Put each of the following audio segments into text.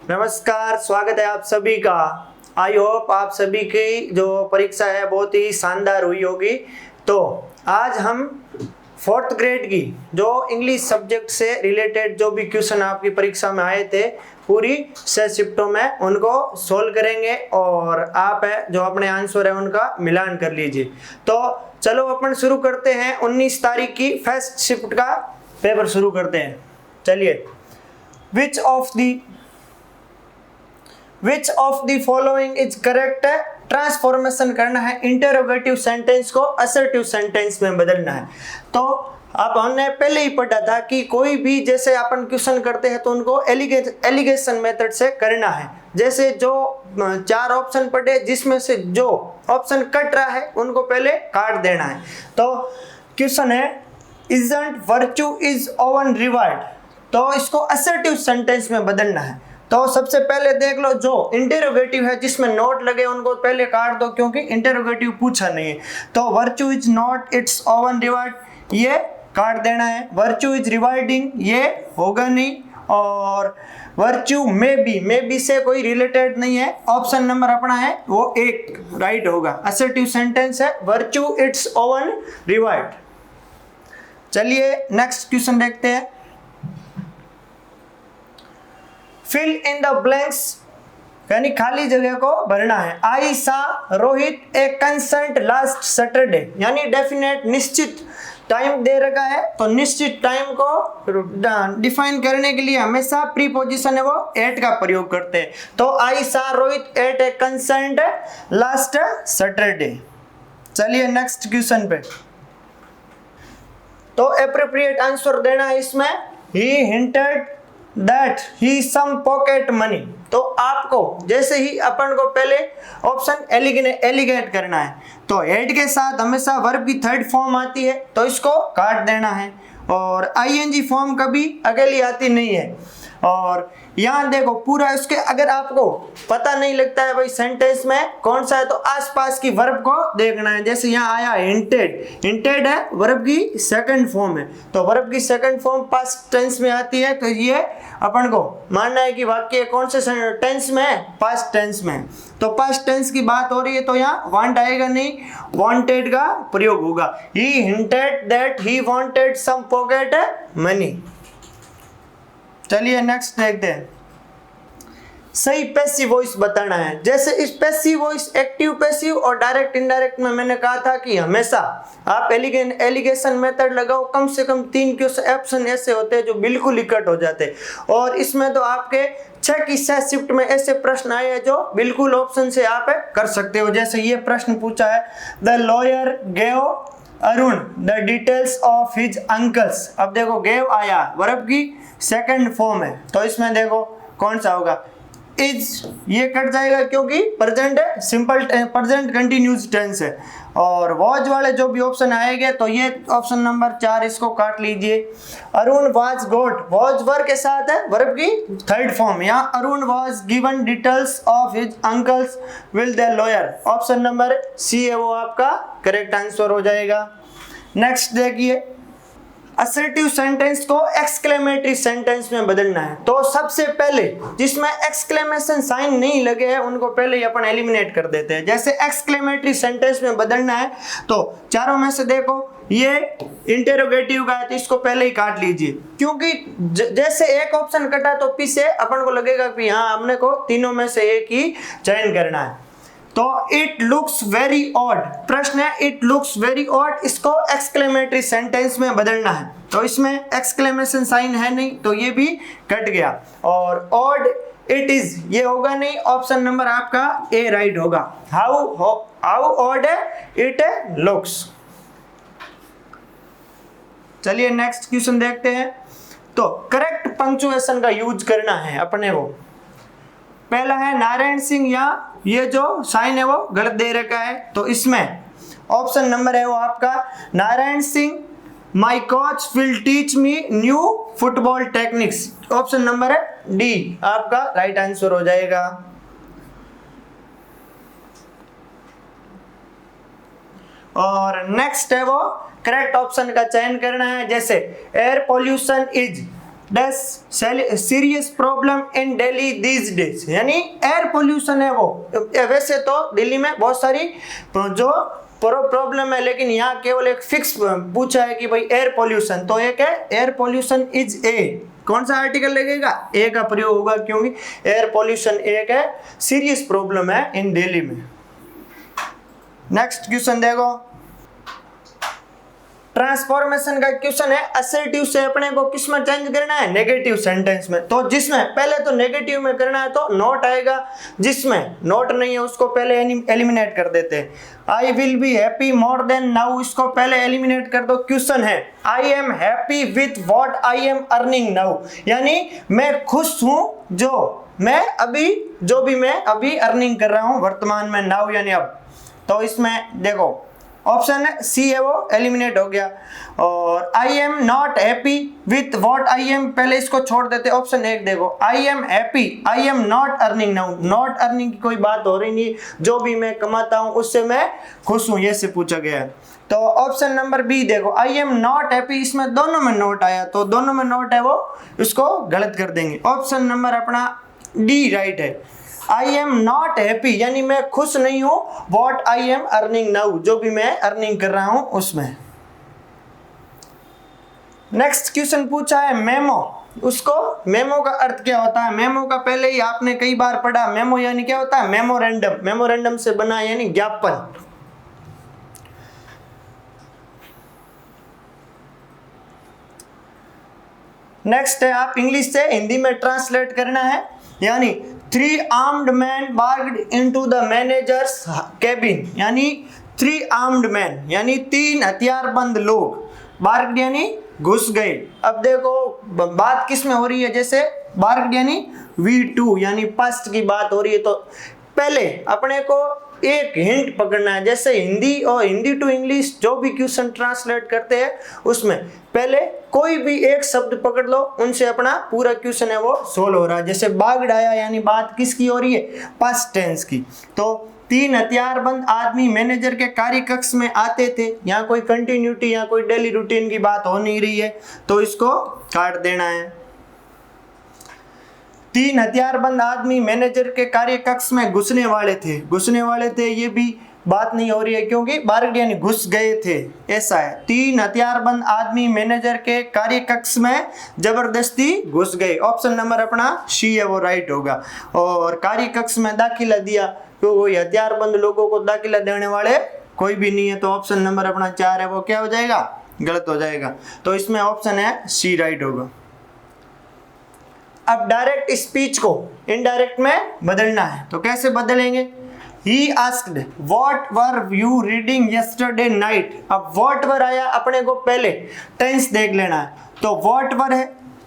नमस्कार, स्वागत है आप सभी का। आई होप आप सभी की जो परीक्षा है बहुत ही शानदार हुई होगी। तो आज हम 4th ग्रेड की जो इंग्लिश सब्जेक्ट से रिलेटेड जो भी क्वेश्चन आपकी परीक्षा में आए थे पूरी 6 शिफ्टों में उनको सोल्व करेंगे और आप है जो अपने आंसर है उनका मिलान कर लीजिए। तो चलो अपन शुरू करते हैं। 19 तारीख की फर्स्ट शिफ्ट का पेपर शुरू करते हैं। चलिए, which of the following is correct है। ट्रांसफॉर्मेशन करना है, इंटरोगेटिव सेंटेंस को असर्टिव सेंटेंस में बदलना है। तो अब हमने पहले ही पढ़ा था कि कोई भी जैसे अपन क्वेश्चन करते हैं तो उनको एलिगेशन मेथड से करना है। जैसे जो 4 ऑप्शन पढ़े जिसमें से जो ऑप्शन कट रहा है उनको पहले काट देना है। तो क्वेश्चन है isn't virtue is oven reward, तो इसको असर्टिव सेंटेंस में बदलना है। तो सबसे पहले देख लो जो इंटरोगेटिव है जिसमें नोट लगे उनको पहले काट दो क्योंकि इंटरोगेटिव पूछा नहीं है। तो virtue is not it's oven reward ये काट देना है। वर्च्यू इज रिवार्डिंग ये होगा नहीं। और वर्च्यू मे बी से कोई रिलेटेड नहीं है। ऑप्शन नंबर अपना है वो 1 राइट होगा। असर्टिव सेंटेंस है वर्च्यू इट्स ओवन रिवार्ड। चलिए नेक्स्ट क्वेश्चन देखते हैं। फिल इन द ब्लैंक्स यानी खाली जगह को भरना है। आई सा रोहित ए कंसर्ट लास्ट सैटरडे, यानी डेफिनेट निश्चित टाइम दे रखा है तो निश्चित टाइम को डिफाइन करने के लिए हमेशा प्रीपोजिशन है वो एट का प्रयोग करते हैं। तो I saw Rohit at a concert last Saturday. चलिए नेक्स्ट क्वेश्चन पे। तो एप्रोप्रिएट आंसर देना है इसमें। He hinted that he some pocket money, तो आपको जैसे ही अपन को पहले ऑप्शन एलिगेट करना है तो हेड के साथ हमेशा वर्ब की थर्ड फॉर्म आती है तो इसको काट देना है। और आईएनजी फॉर्म कभी अकेली आती नहीं है। और यहाँ देखो पूरा इसके अगर आपको पता नहीं लगता है भाई सेंटेंस में कौन सा है तो आसपास की वर्ब को देखना है। जैसे यहाँ आया हिंटेड है वर्ब की सेकंड फॉर्म है तो वर्ब की सेकंड फॉर्म पास्ट टेंस में आती है तो ये अपन को मानना है कि वाक्य कौन से टेंस में है, पास्ट टेंस में। तो पास्ट टेंस की बात हो रही है तो यहाँ वांट आएगा नहीं, वांटेड का प्रयोग होगा। He hinted that he wanted some pocket money. चलिए नेक्स्ट देखते हैं। सही पैसिव वॉइस बताना है। जैसे इस पैसिव वॉइस एक्टिव पैसिव और डायरेक्ट इनडायरेक्ट में मैंने कहा था कि हमेशा आप एलिगेशन मेथड लगाओ। कम से कम 3 ऑप्शन ऐसे होते हैं जो बिल्कुल इकट्ठ हो जाते हैं और इसमें तो आपके 6 की 6 शिफ्ट में ऐसे प्रश्न आए हैं जो बिल्कुल ऑप्शन से आप कर सकते हो। जैसे ये प्रश्न पूछा है the lawyer gave Arun the details of his uncles. अब देखो गेव आया वर्ब की सेकंड फॉर्म है तो इसमें देखो कौन सा होगा, इज ये कट जाएगा क्योंकि प्रेजेंट है, सिंपल प्रेजेंट कंटिन्यूस टेंस है। और वॉज वाले जो भी ऑप्शन आएंगे तो ये ऑप्शन नंबर 4 इसको काट लीजिए। Arun was got, was verb के साथ है वर्ब की थर्ड फॉर्म। यहाँ Arun was given details of his uncles will the lawyer, option number C है वो आपका करेक्ट आंसर हो जाएगा। नेक्स्ट देखिए, असर्टिव सेंटेंस को एक्सक्लेमेटरी सेंटेंस में बदलना है। तो सबसे पहले जिसमें एक्सक्लेमेशन साइन नहीं लगे हैं उनको पहले ही अपन एलिमिनेट कर देते हैं। जैसे एक्सक्लेमेटरी सेंटेंस में बदलना है तो चारों में से देखो ये इंटरोगेटिव का है तो इसको पहले ही काट लीजिए क्योंकि जैसे एक ऑप्शन कटा तो पीछे अपन को लगेगा कि हाँ हमने को तीनों में से एक ही चयन करना है। तो इट लुक्स वेरी ऑड, प्रश्न है इट लुक्स वेरी ऑड, इसको एक्सक्लेमेटरी सेंटेंस में बदलना है तो इसमें एक्सक्लेमेशन साइन है नहीं तो ये भी कट गया। और ऑड इट इज ये होगा नहीं, ऑप्शन नंबर आपका ए राइट होगा। How odd it looks. चलिए नेक्स्ट क्वेश्चन देखते हैं। तो करेक्ट पंक्चुएशन का यूज करना है अपने को। पहला है नारायण सिंह, या ये जो साइन है वो गलत दे रखा है तो इसमें ऑप्शन नंबर है वो आपका Narayan Singh my coach will teach me new football techniques, option number है डी आपका राइट आंसर हो जाएगा। और नेक्स्ट है वो करेक्ट ऑप्शन का चयन करना है। जैसे air pollution is dash serious problem in Delhi these days, यानी एयर पोल्यूशन है वो। वैसे तो दिल्ली में बहुत सारी जो प्रॉब्लम है, लेकिन यहाँ केवल एक फिक्स पूछा है कि भाई एयर पोल्यूशन, तो एक है एयर पोल्यूशन इज ए, कौन सा आर्टिकल लगेगा, ए का प्रयोग होगा, क्योंकि एयर पोल्यूशन एक है सीरियस प्रॉब्लम है इन दिल्ली में। नेक्स्ट क्वेश्चन देखो, ट्रांसफॉर्मेशन का क्वेश्चन है, असर्टिव से अपने को किस में चेंज करना है, नेगेटिव सेंटेंस में। तो जिसमें पहले तो नेगेटिव में करना है तो नॉट आएगा, जिसमें नॉट नहीं है उसको पहले एलिमिनेट कर देते हैं। I will be happy more than now, इसको पहले एलिमिनेट कर दो। क्वेश्चन है I am happy with what I am earning now, यानी मैं खुश हूं जो मैं अभी जो भी मैं अभी अर्निंग कर रहा हूं वर्तमान में, नाउ यानी अब। तो इसमें देखो ऑप्शन सी है वो एलिमिनेट हो गया। और I am not happy with what I am, पहले इसको छोड़ देते। ऑप्शन एक देखो, I am happy, I am not earning now, not earning की कोई बात हो रही नहीं, जो भी मैं कमाता हूं उससे मैं खुश हूं, ये से पूछा गया है। तो ऑप्शन नंबर बी देखो, आई एम नॉट हैप्पी, इसमें दोनों में नोट आया, तो दोनों में नोट है वो इसको गलत कर देंगे। ऑप्शन नंबर अपना डी राइट है, आई एम नॉट हैप्पी यानी मैं खुश नहीं हूं, what I am earning now, जो भी मैं अर्निंग कर रहा हूं उसमें। नेक्स्ट क्वेश्चन पूछा है मेमो, उसको मेमो का अर्थ क्या होता है, मेमो का पहले ही आपने कई बार पढ़ा, मेमो यानी क्या होता है, मेमोरेंडम, मेमोरेंडम से बना यानी ज्ञापन। नेक्स्ट है आप इंग्लिश से हिंदी में ट्रांसलेट करना है, यानी 3 armed men barged into the manager's cabin, यानी 3 armed men यानी 3 हथियारबंद लोग, barged यानी घुस गए। अब देखो बात किस में हो रही है, जैसे barged यानी V2 यानी पास्ट की बात हो रही है, तो पहले अपने को एक हिंट पकड़ना है। जैसे हिंदी और हिंदी टू इंग्लिश जो भी क्वेश्चन ट्रांसलेट करते हैं उसमें पहले कोई भी एक शब्द पकड़ लो, उनसे अपना पूरा क्वेश्चन है वो सोल्व हो रहा है। जैसे बागड आया यानी बात किसकी हो रही है, पास्ट टेंस की। तो 3 हथियारबंद आदमी मैनेजर के कार्य कक्ष में आते थे, यहाँ कोई कंटिन्यूटी या कोई डेली रूटीन की बात हो नहीं रही है, तो इसको काट देना है। 3 हथियारबंद आदमी मैनेजर के कार्य कक्ष में घुसने वाले थे, ये भी बात नहीं हो रही है क्योंकि बारगड यानी घुस गए थे, ऐसा है। 3 हथियारबंद आदमी मैनेजर के कार्य कक्ष में जबरदस्ती घुस गए, ऑप्शन नंबर अपना सी है वो राइट होगा। और कार्य कक्ष में दाखिला दिया, तो कोई हथियारबंद लोगों को दाखिला देने वाले कोई भी नहीं है, तो ऑप्शन नंबर अपना 4 है वो क्या हो जाएगा, गलत हो जाएगा। तो इसमें ऑप्शन है सी राइट होगा। अब डायरेक्ट स्पीच को इनडायरेक्ट में बदलना है, तो कैसे बदलेंगे। He asked, what were you reading yesterday night? अब what were आया, अपने को पहले टेंस देख लेना है, तो what were है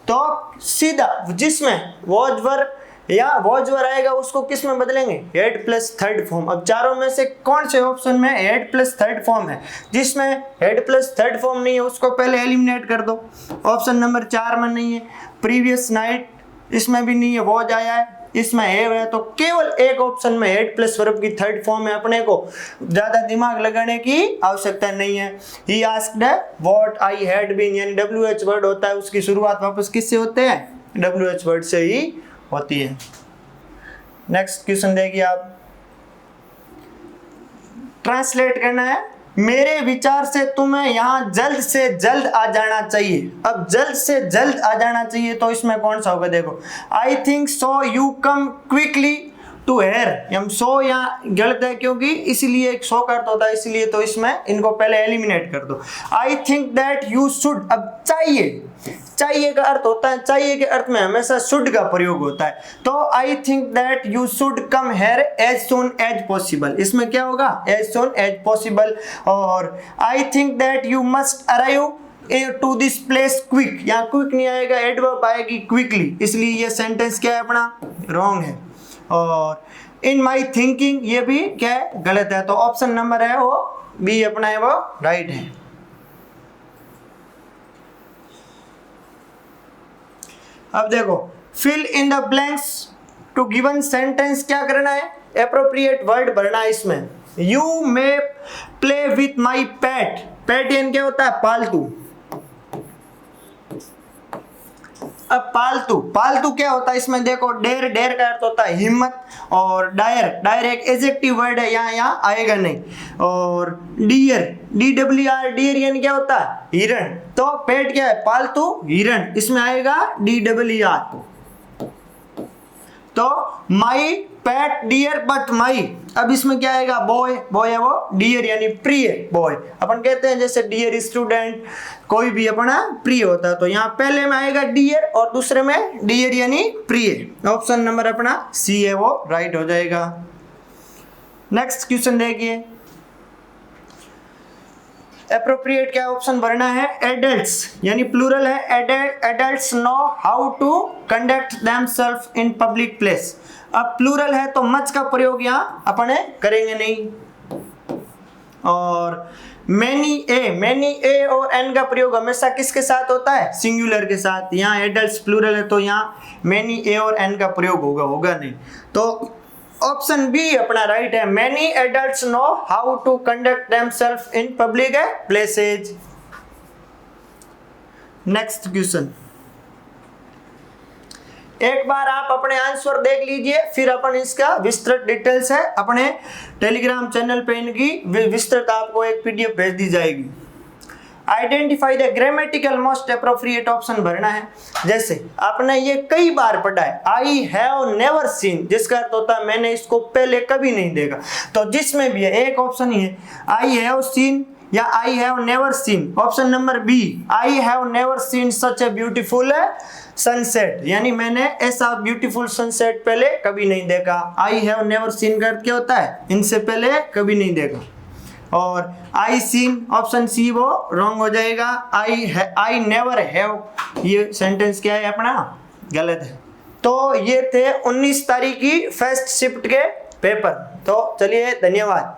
तो सीधा जिसमें was were या was were आएगा उसको किस में बदलेंगे, हेड प्लस थर्ड फॉर्म। अब चारों में से कौन से ऑप्शन में हेड प्लस थर्ड फॉर्म है, जिसमें हेड प्लस थर्ड फॉर्म नहीं है उसको पहले एलिमिनेट कर दो। ऑप्शन नंबर 4 में नहीं है, प्रीवियस नाइट इसमें भी नहीं है, was आया है, इसमें है, तो केवल एक ऑप्शन में हेड प्लस वर्ब की थर्ड फॉर्म है, अपने को ज्यादा दिमाग लगाने की आवश्यकता नहीं है। He asked what I had been, यानी WH वर्ड होता है, उसकी शुरुआत वापस किससे होते हैं, WH वर्ड से ही होती है। नेक्स्ट क्वेश्चन देखिए आप, ट्रांसलेट करना है, मेरे विचार से तुम्हें यहाँ जल्द से जल्द आ जाना चाहिए। अब जल्द से जल्द आ जाना चाहिए तो इसमें कौन सा होगा, देखो I think so you come quickly to here, हम सो यहाँ गलत है क्योंकि इसलिए सो का अर्थ होता है, इसलिए तो इसमें इनको पहले एलिमिनेट कर दो। आई थिंक दैट यू शुड, अब चाहिए का अर्थ होता है, चाहिए के अर्थ में हमेशा शुड का प्रयोग होता है, तो I think that you should come here as soon as possible, इसमें क्या होगा, एज सून एज पॉसिबल। और I think that you must arrive to this place quick, यहाँ क्विक नहीं आएगा, एडवर्ब आएगी क्विकली, इसलिए ये सेंटेंस क्या है अपना रॉन्ग है। और इन माई थिंकिंग ये भी क्या है, गलत है, तो ऑप्शन नंबर है वो बी अपना है वो राइट है। अब देखो fill in the blanks to given sentence क्या करना है, एप्रोप्रिएट वर्ड भरना है इसमें। You may play with my pet, pet यानी क्या होता है, पालतू। अब पालतू, पालतू क्या होता है इसमें देखो, डेर, डेर का अर्थ होता है हिम्मत, और डायर, डायर एक एडजेक्टिव वर्ड है, यहाँ आएगा नहीं। और डियर, DWR, डियर यानी क्या होता है, हिरण। तो पेट क्या है, पालतू हिरण, इसमें आएगा DWR। तो माई पेट डियर बट माई, अब इसमें क्या आएगा, बॉय, बॉय है वो, डियर यानी प्रिय बॉय। अपन कहते हैं जैसे डियर स्टूडेंट, कोई भी अपना प्रिय होता है, तो यहाँ पहले में आएगा डियर और दूसरे में डियर यानी प्रिय। ऑप्शन नंबर अपना सी है वो राइट हो जाएगा। नेक्स्ट क्वेश्चन देखिए, एप्रोप्रिएट क्या ऑप्शन भरना है, एडल्ट्स यानी प्लूरल है, adults know how to conduct themselves in public place. अब प्लूरल है तो मच का प्रयोग यहाँ अपने करेंगे नहीं। और मैनी ए और एन का प्रयोग हमेशा किसके साथ होता है, सिंगुलर के साथ। यहाँ एडल्ट्स प्लूरल है तो यहाँ मैनी ए और एन का प्रयोग होगा नहीं। तो ऑप्शन बी अपना राइट है, many adults know how to conduct themselves in public places. Next question, एक बार आप अपने आंसर देख लीजिए, फिर अपन इसका विस्तृत डिटेल्स है अपने टेलीग्राम चैनल पे, इनकी विस्तृत आपको एक PDF भेज दी जाएगी। Identify the grammatical most appropriate option भरना है। जैसे आपने ये कई बार पढ़ा है, आई हैव नेवर सीन, जिसका अर्थ होता है मैंने इसको पहले कभी नहीं देखा। तो जिसमें भी है एक ऑप्शन ही है, आई हैव सीन या I have never seen. Option number B, I have never seen such a beautiful sunset, यानी मैंने ऐसा ब्यूटीफुल सनसेट पहले कभी नहीं देखा। आई हैव नेवर सीन का अर्थ क्या होता है, इनसे पहले कभी नहीं देखा। और आई सीन, ऑप्शन सी वो रॉन्ग हो जाएगा। आई नेवर हैव, ये सेंटेंस क्या है अपना, गलत है। तो ये थे 19 तारीख की फर्स्ट शिफ्ट के पेपर। तो चलिए, धन्यवाद।